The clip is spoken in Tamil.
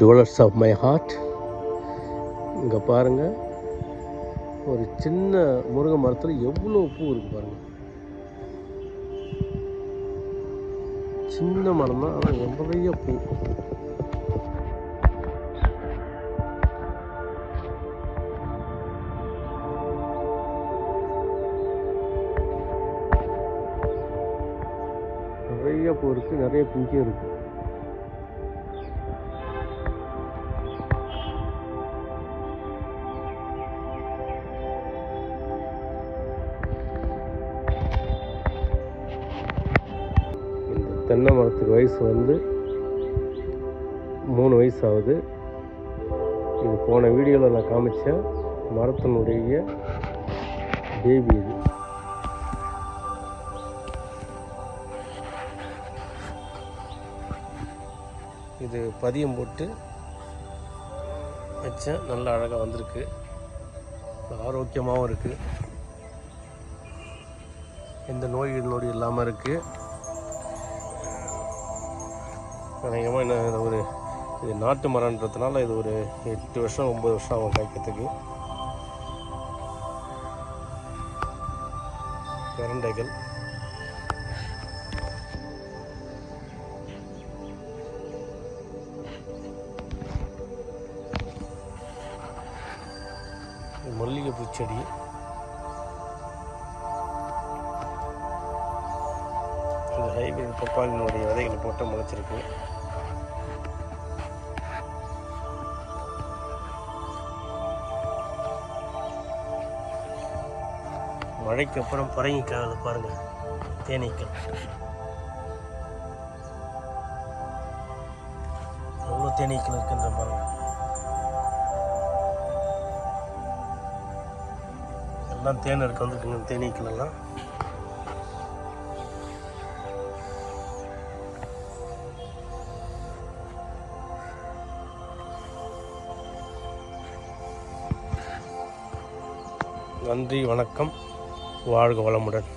dwellers of my heart. இங்கே பாருங்கள், ஒரு சின்ன முருங்கை மரத்தில் எவ்வளோ பூ இருக்குது பாருங்கள். சின்ன மரம் தான், ஆனால் நிறைய பூ. நிறைய பூ இருக்குது, நிறைய பிஞ்சும் இருக்குது. தென்னை மரத்துக்கு வயசு வந்து 3 வயசு ஆகுது. இது போன வீடியோவில் நான் காமிச்ச மரத்தினுடைய பேபி இது. இது பதியம் போட்டு வச்சேன், நல்லா அழகாக வந்திருக்கு, ஆரோக்கியமாகவும் இருக்குது, எந்த நோய் இல்லாமல் இருக்குது. அநேகமாக என்ன ஒரு இது நாட்டு மரன்றதுனால இது ஒரு 8 வருஷம் 9 வருஷம் ஆகும் காய்க்கிறதுக்கு. பிரண்டைகள் மல்லிகைப்பூ செடி, இது ஹைபிரிட் பப்பாளினுடைய விதைகளை போட்டு முளைச்சிருக்கு. மழைக்கு அப்புறம் பரங்கிக்காய் பாருங்கள், தேனீக்கள் எவ்வளோ தேனீக்கள் இருக்குன்ற பாருங்கள். எல்லாம் தேன் எடுக்க வந்துருக்குங்க தேனீக்கள் எல்லாம். நன்றி, வணக்கம், வாழ்க வளமுடன்.